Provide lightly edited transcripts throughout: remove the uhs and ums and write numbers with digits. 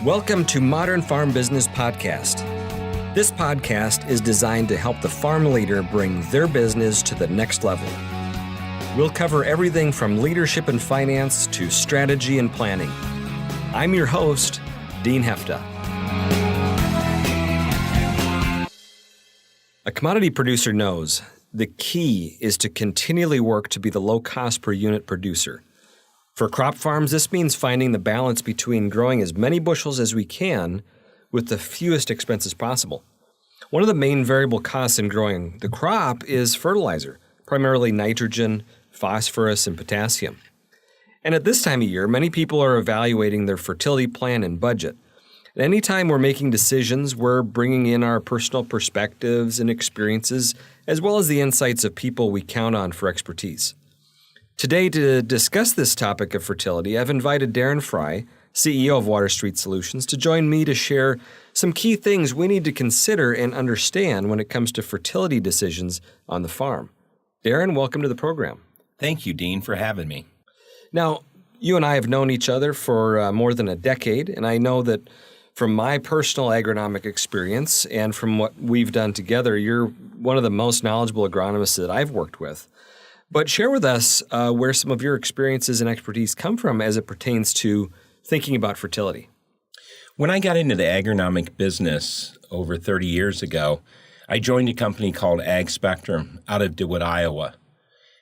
Welcome to Modern Farm Business Podcast. This podcast is designed to help the farm leader bring their business to the next level. We'll cover everything from leadership and finance to strategy and planning. I'm your host, Dean Hefta. A commodity producer knows the key is to continually work to be the low cost per unit producer. For crop farms, this means finding the balance between growing as many bushels as we can with the fewest expenses possible. One of the main variable costs in growing the crop is fertilizer, primarily nitrogen, phosphorus, and potassium. And at this time of year, many people are evaluating their fertility plan and budget. And anytime we're making decisions, we're bringing in our personal perspectives and experiences, as well as the insights of people we count on for expertise. Today, to discuss this topic of fertility, I've invited Darren Frye, CEO of Water Street Solutions, to join me to share some key things we need to consider and understand when it comes to fertility decisions on the farm. Darren, welcome to the program. Thank you, Dean, for having me. Now, you and I have known each other for more than a decade, and I know that from my personal agronomic experience and from what we've done together, you're one of the most knowledgeable agronomists that I've worked with. But share with us where some of your experiences and expertise come from as it pertains to thinking about fertility. When I got into the agronomic business over 30 years ago, I joined a company called Ag Spectrum out of DeWitt, Iowa.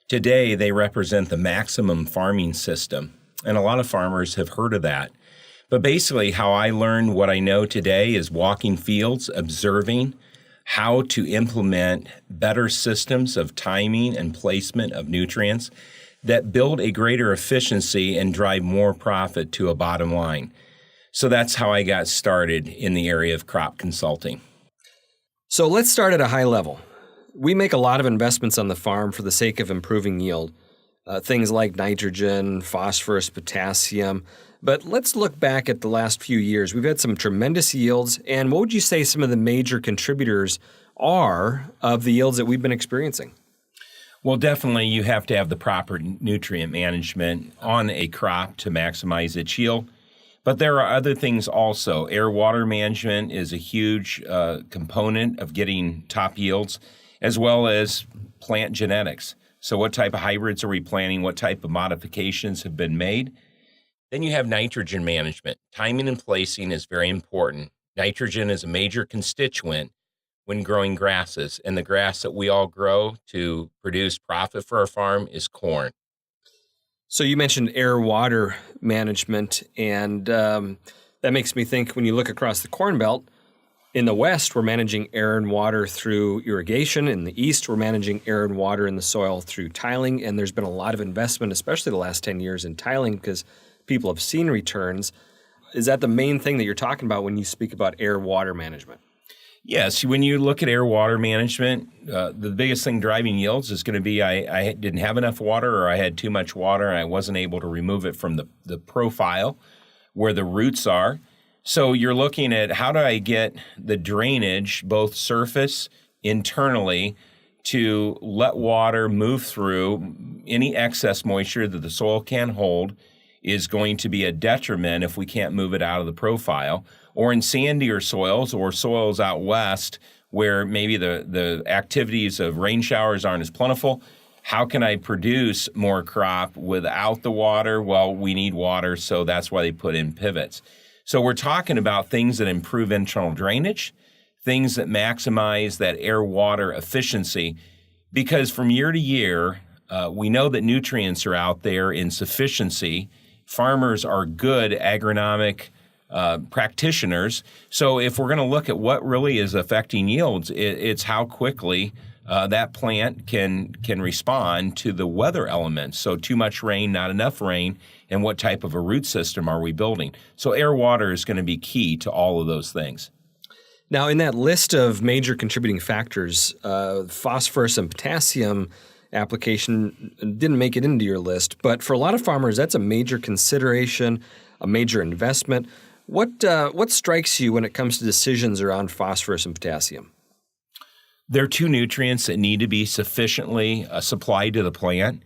Today, they represent the maximum farming system, and a lot of farmers have heard of that. But basically, how I learned what I know today is walking fields, observing how to implement better systems of timing and placement of nutrients that build a greater efficiency and drive more profit to a bottom line. So that's how I got started in the area of crop consulting. So let's start at a high level. We make a lot of investments on the farm for the sake of improving yield, things like nitrogen, phosphorus, potassium. But let's look back at the last few years. We've had some tremendous yields, and what would you say some of the major contributors are of the yields that we've been experiencing? Well, definitely you have to have the proper nutrient management on a crop to maximize its yield. But there are other things also. Air-water management is a huge component of getting top yields, as well as plant genetics. So what type of hybrids are we planting? What type of modifications have been made? Then you have nitrogen management. Timing and placing is very important. Nitrogen is a major constituent when growing grasses, and the grass that we all grow to produce profit for our farm is corn. So you mentioned air-water management, and that makes me think when you look across the Corn Belt, in the West, we're managing air and water through irrigation. In the East, we're managing air and water in the soil through tiling, and there's been a lot of investment, especially the last 10 years, in tiling because people have seen returns. Is that the main thing that you're talking about when you speak about air-water management? Yes. When you look at air-water management, the biggest thing driving yields is going to be I didn't have enough water or I had too much water and I wasn't able to remove it from the profile where the roots are. So you're looking at how do I get the drainage, both surface, internally, to let water move through. Any excess moisture that the soil can hold is going to be a detriment if we can't move it out of the profile. Or in sandier soils or soils out west where maybe the activities of rain showers aren't as plentiful, how can I produce more crop without the water? Well, we need water, so that's why they put in pivots. So we're talking about things that improve internal drainage, things that maximize that air-water efficiency, because from year to year, we know that nutrients are out there in sufficiency. Farmers are good agronomic practitioners. So if we're going to look at what really is affecting yields, it's how quickly that plant can respond to the weather elements. So too much rain, not enough rain, and what type of a root system are we building? So air-water is going to be key to all of those things. Now, in that list of major contributing factors, phosphorus and potassium application didn't make it into your list, but for a lot of farmers, that's a major consideration, a major investment. What strikes you when it comes to decisions around phosphorus and potassium? There are two nutrients that need to be sufficiently supplied to the plant.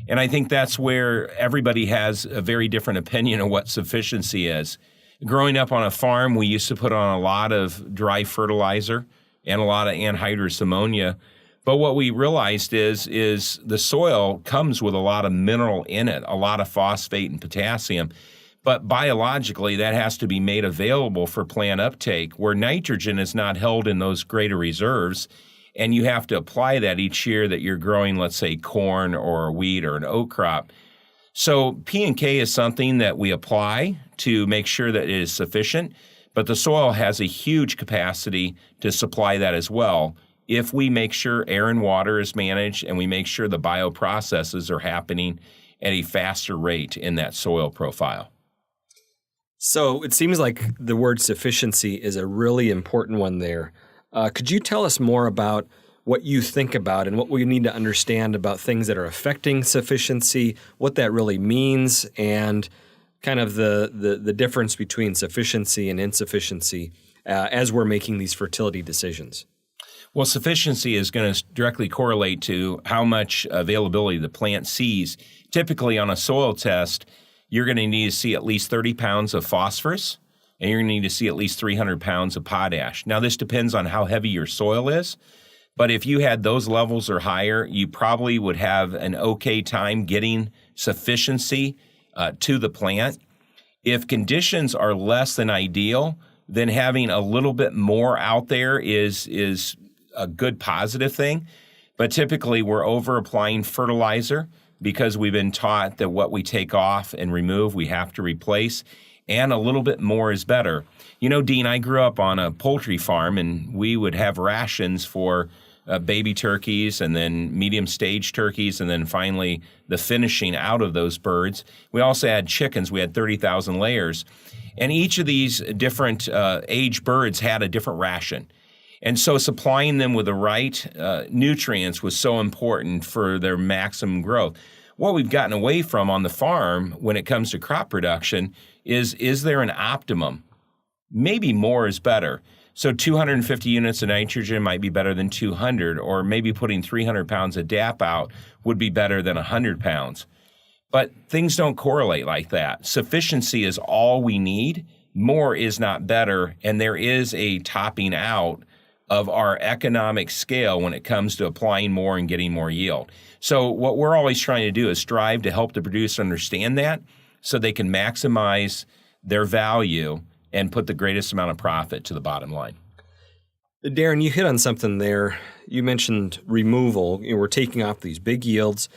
And I think that's where everybody has a very different opinion of what sufficiency is. Growing up on a farm, we used to put on a lot of dry fertilizer and a lot of anhydrous ammonia. But what we realized is the soil comes with a lot of mineral in it, a lot of phosphate and potassium. But biologically, that has to be made available for plant uptake, where nitrogen is not held in those greater reserves, and you have to apply that each year that you're growing, let's say, corn or wheat or an oat crop. So P&K is something that we apply to make sure that it is sufficient, but the soil has a huge capacity to supply that as well if we make sure air and water is managed and we make sure the bioprocesses are happening at a faster rate in that soil profile. So it seems like the word sufficiency is a really important one there. Could you tell us more about what you think about and what we need to understand about things that are affecting sufficiency, what that really means, and kind of the difference between sufficiency and insufficiency as we're making these fertility decisions? Well, sufficiency is going to directly correlate to how much availability the plant sees. Typically on a soil test, you're going to need to see at least 30 pounds of phosphorus, and you're going to need to see at least 300 pounds of potash. Now, this depends on how heavy your soil is, but if you had those levels or higher, you probably would have an okay time getting sufficiency to the plant. If conditions are less than ideal, then having a little bit more out there is a good positive thing. But typically, we're over-applying fertilizer because we've been taught that what we take off and remove, we have to replace, and a little bit more is better. You know, Dean, I grew up on a poultry farm, and we would have rations for baby turkeys and then medium stage turkeys and then finally the finishing out of those birds. We also had chickens. We had 30,000 layers. And each of these different age birds had a different ration. And so supplying them with the right nutrients was so important for their maximum growth. What we've gotten away from on the farm when it comes to crop production is there an optimum? Maybe more is better. So 250 units of nitrogen might be better than 200, or maybe putting 300 pounds of DAP out would be better than 100 pounds. But things don't correlate like that. Sufficiency is all we need. More is not better, and there is a topping out of our economic scale when it comes to applying more and getting more yield. So what we're always trying to do is strive to help the producer understand that so they can maximize their value and put the greatest amount of profit to the bottom line. Darren, you hit on something there. You mentioned removal. We're taking off these big yields.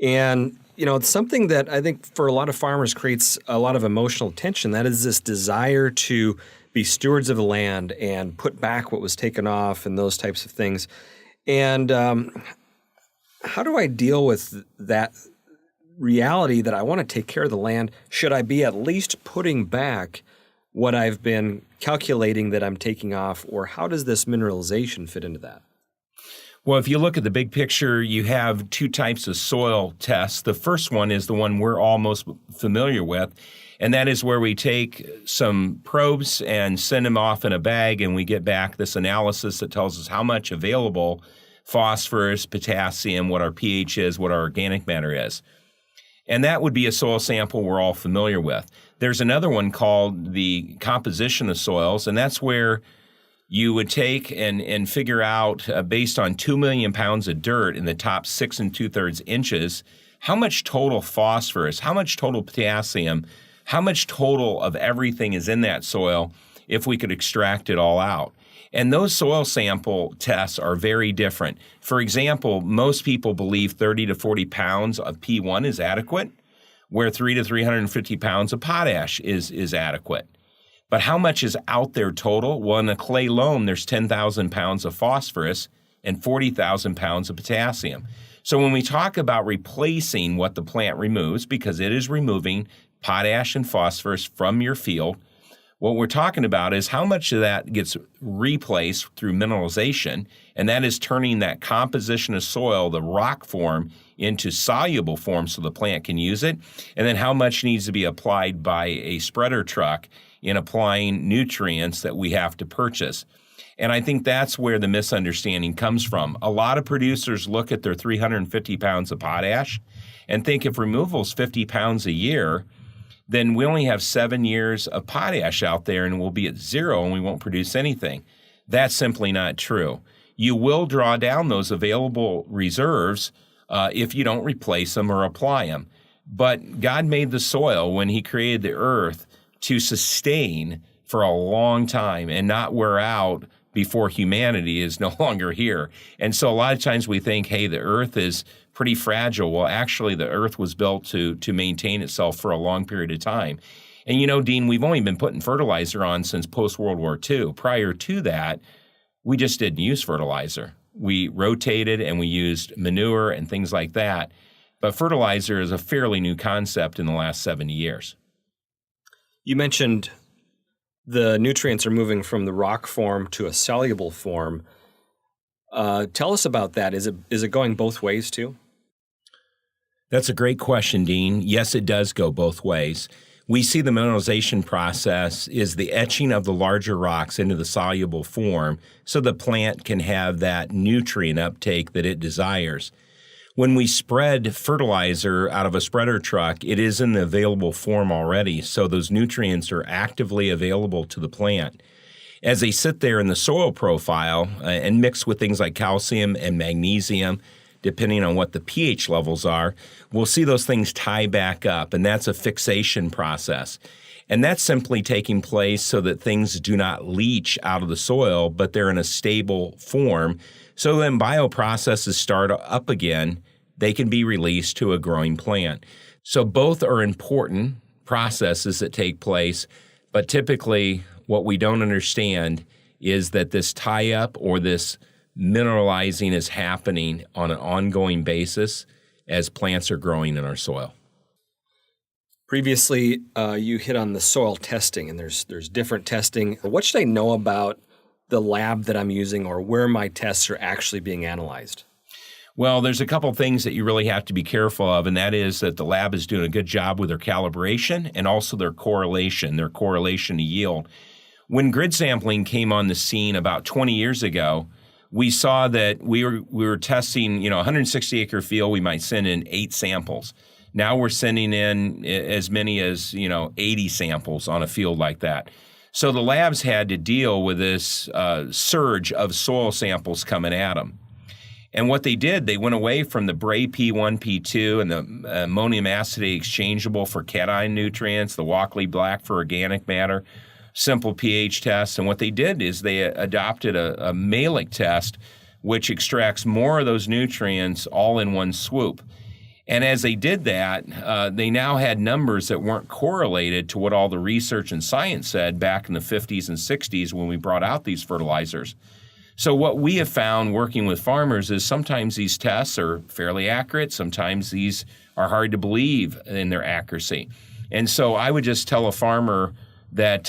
And, it's something that I think for a lot of farmers creates a lot of emotional tension. That is this desire to be stewards of the land and put back what was taken off and those types of things. And how do I deal with that reality that I want to take care of the land? Should I be at least putting back what I've been calculating that I'm taking off, or how does this mineralization fit into that? Well, if you look at the big picture, you have two types of soil tests. The first one is the one we're all most familiar with, and that is where we take some probes and send them off in a bag, and we get back this analysis that tells us how much available phosphorus, potassium, what our pH is, what our organic matter is. And that would be a soil sample we're all familiar with. There's another one called the composition of soils, and that's where you would take and figure out, based on 2 million pounds of dirt in the top 6 2/3 inches, how much total phosphorus, how much total potassium, how much total of everything is in that soil if we could extract it all out. And those soil sample tests are very different. For example, most people believe 30 to 40 pounds of P1 is adequate, where 300 to 350 pounds of potash is adequate. But how much is out there total? Well, in a clay loam, there's 10,000 pounds of phosphorus and 40,000 pounds of potassium. So when we talk about replacing what the plant removes, because it is removing potash and phosphorus from your field, what we're talking about is how much of that gets replaced through mineralization, and that is turning that composition of soil, the rock form, into soluble form so the plant can use it, and then how much needs to be applied by a spreader truck in applying nutrients that we have to purchase. And I think that's where the misunderstanding comes from. A lot of producers look at their 350 pounds of potash and think if removal is 50 pounds a year, then we only have 7 years of potash out there and we'll be at zero and we won't produce anything. That's simply not true. You will draw down those available reserves if you don't replace them or apply them. But God made the soil when he created the earth to sustain for a long time and not wear out before humanity is no longer here. And so a lot of times we think, hey, the earth is pretty fragile. Well, actually, the earth was built to maintain itself for a long period of time. And you know, Dean, we've only been putting fertilizer on since post-World War II. Prior to that, we just didn't use fertilizer. We rotated and we used manure and things like that. But fertilizer is a fairly new concept in the last 70 years. You mentioned the nutrients are moving from the rock form to a soluble form. Tell us about that. Is it going both ways too? That's a great question, Dean. Yes, it does go both ways. We see the mineralization process is the etching of the larger rocks into the soluble form so the plant can have that nutrient uptake that it desires. When we spread fertilizer out of a spreader truck, it is in the available form already, so those nutrients are actively available to the plant. As they sit there in the soil profile and mix with things like calcium and magnesium, depending on what the pH levels are, we'll see those things tie back up, and that's a fixation process. And that's simply taking place so that things do not leach out of the soil, but they're in a stable form. So then bioprocesses start up again, they can be released to a growing plant. So both are important processes that take place, but typically what we don't understand is that this tie-up or this mineralizing is happening on an ongoing basis as plants are growing in our soil. Previously, you hit on the soil testing, and there's different testing. What should I know about the lab that I'm using or where my tests are actually being analyzed? Well, there's a couple things that you really have to be careful of, and that is that the lab is doing a good job with their calibration and also their correlation to yield. When grid sampling came on the scene about 20 years ago, we saw that we were testing, 160-acre field, we might send in 8 samples. Now we're sending in as many as, 80 samples on a field like that. So the labs had to deal with this surge of soil samples coming at them. And what they did, they went away from the Bray P1, P2, and the ammonium acetate exchangeable for cation nutrients, the Walkley Black for organic matter, simple pH tests. And what they did is they adopted a Malick test, which extracts more of those nutrients all in one swoop. And as they did that, they now had numbers that weren't correlated to what all the research and science said back in the 50s and 60s when we brought out these fertilizers. So what we have found working with farmers is sometimes these tests are fairly accurate. Sometimes these are hard to believe in their accuracy. And so I would just tell a farmer that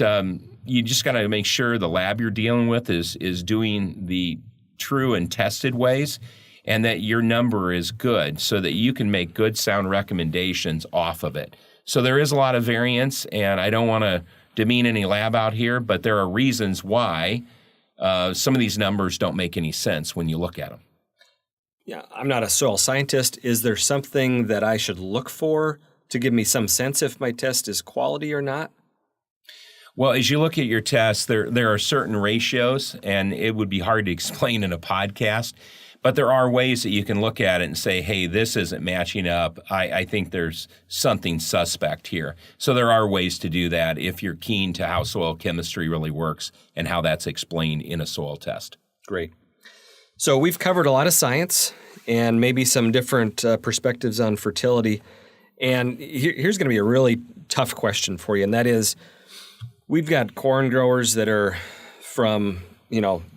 you just got to make sure the lab you're dealing with is doing the true and tested ways, and that your number is good so that you can make good, sound recommendations off of it. So there is a lot of variance, and I don't want to demean any lab out here, but there are reasons why some of these numbers don't make any sense when you look at them. Yeah, I'm not a soil scientist. Is there something that I should look for to give me some sense if my test is quality or not? Well, as you look at your tests, there are certain ratios, and it would be hard to explain in a podcast, but there are ways that you can look at it and say, hey, this isn't matching up. I think there's something suspect here. So there are ways to do that if you're keen to how soil chemistry really works and how that's explained in a soil test. Great. So we've covered a lot of science and maybe some different perspectives on fertility. And here's going to be a really tough question for you, and that is, we've got corn growers that are from,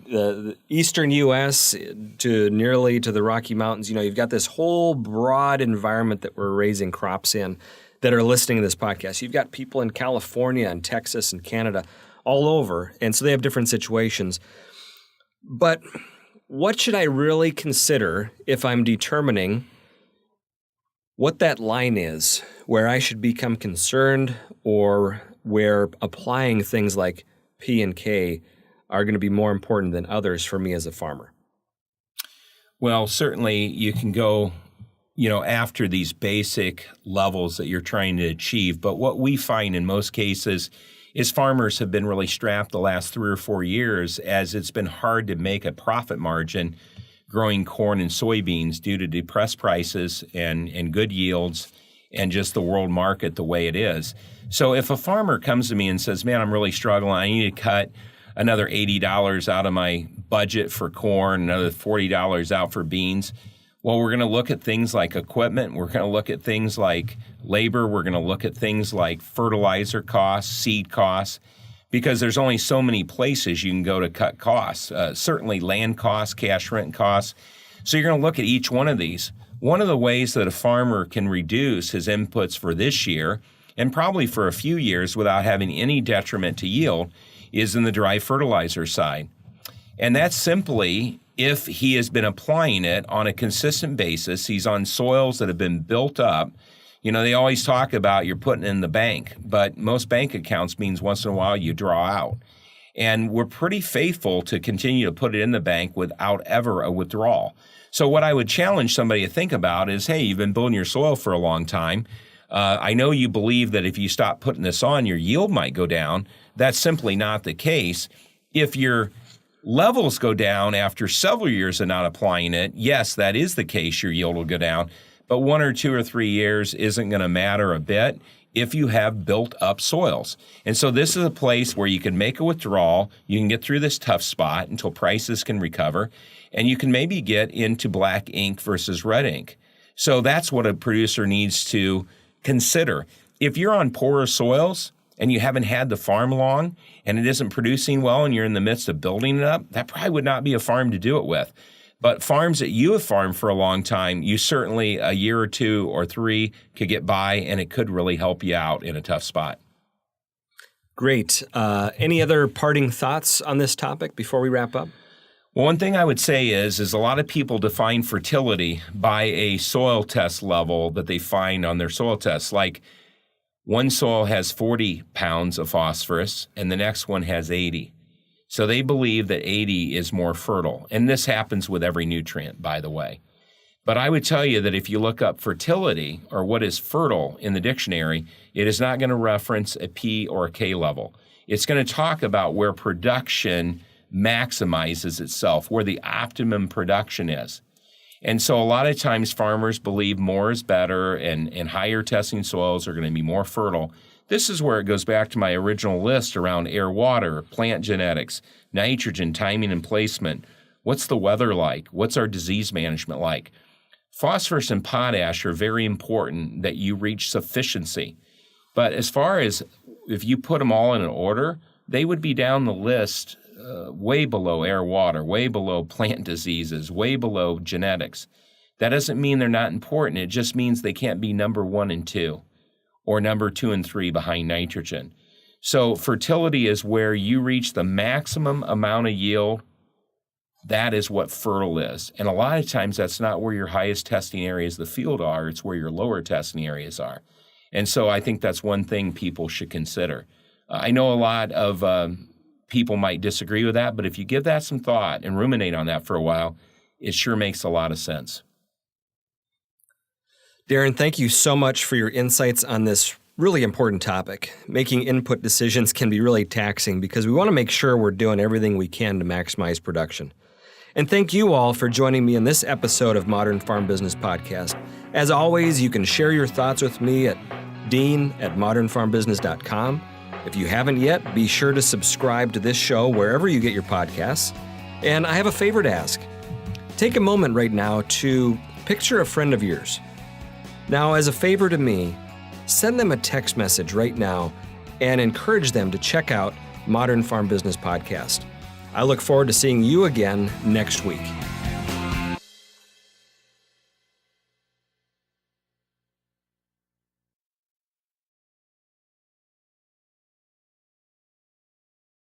the eastern U.S. to nearly to the Rocky Mountains. You've got this whole broad environment that we're raising crops in that are listening to this podcast. You've got people in California and Texas and Canada all over, and so they have different situations. But what should I really consider if I'm determining what that line is where I should become concerned or where applying things like P and K are going to be more important than others for me as a farmer? Well, certainly you can go after these basic levels that you're trying to achieve. But what we find in most cases is farmers have been really strapped the last 3 or 4 years, as it's been hard to make a profit margin growing corn and soybeans due to depressed prices and good yields and just the world market the way it is. So if a farmer comes to me and says, man, I'm really struggling, I need to cut another $80 out of my budget for corn, another $40 out for beans, well, we're going to look at things like equipment. We're going to look at things like labor. We're going to look at things like fertilizer costs, seed costs, because there's only so many places you can go to cut costs. Certainly land costs, cash rent costs. So you're going to look at each one of these. One of the ways that a farmer can reduce his inputs for this year, and probably for a few years without having any detriment to yield, is in the dry fertilizer side. And that's simply if he has been applying it on a consistent basis. He's on soils that have been built up. They always talk about you're putting in the bank, but most bank accounts means once in a while you draw out. And we're pretty faithful to continue to put it in the bank without ever a withdrawal. So what I would challenge somebody to think about is, hey, you've been building your soil for a long time. I know you believe that if you stop putting this on, your yield might go down. That's simply not the case. If your levels go down after several years of not applying it, yes, that is the case, your yield will go down. But 1 or 2 or 3 years isn't going to matter a bit if you have built up soils. And so this is a place where you can make a withdrawal, you can get through this tough spot until prices can recover, and you can maybe get into black ink versus red ink. So that's what a producer needs to consider. If you're on poorer soils and you haven't had the farm long and it isn't producing well and you're in the midst of building it up, that probably would not be a farm to do it with. But farms that you have farmed for a long time, you certainly a year or 2 or 3 could get by, and it could really help you out in a tough spot. Great. Any other parting thoughts on this topic before we wrap up? Well, one thing I would say is a lot of people define fertility by a soil test level that they find on their soil tests. Like one soil has 40 pounds of phosphorus and the next one has 80. So they believe that 80 is more fertile. And this happens with every nutrient, by the way. But I would tell you that if you look up fertility or what is fertile in the dictionary, it is not going to reference a P or a K level. It's going to talk about where production maximizes itself, where the optimum production is. And so a lot of times farmers believe more is better and higher testing soils are going to be more fertile. This is where it goes back to my original list around air, water, plant genetics, nitrogen, timing and placement. What's the weather like? What's our disease management like? Phosphorus and potash are very important that you reach sufficiency. But as far as if you put them all in an order, they would be down the list way below air, water, way below plant diseases, way below genetics. That doesn't mean they're not important. It just means they can't be number 1 and 2 or number 2 and 3 behind nitrogen. So fertility is where you reach the maximum amount of yield. That is what fertile is. And a lot of times that's not where your highest testing areas of the field are. It's where your lower testing areas are. And so I think that's one thing people should consider. I know a lot of people might disagree with that, but if you give that some thought and ruminate on that for a while, it sure makes a lot of sense. Darren, thank you so much for your insights on this really important topic. Making input decisions can be really taxing because we want to make sure we're doing everything we can to maximize production. And thank you all for joining me in this episode of Modern Farm Business Podcast. As always, you can share your thoughts with me at dean@modernfarmbusiness.com. If you haven't yet, be sure to subscribe to this show wherever you get your podcasts. And I have a favor to ask. Take a moment right now to picture a friend of yours. Now, as a favor to me, send them a text message right now and encourage them to check out Modern Farm Business Podcast. I look forward to seeing you again next week.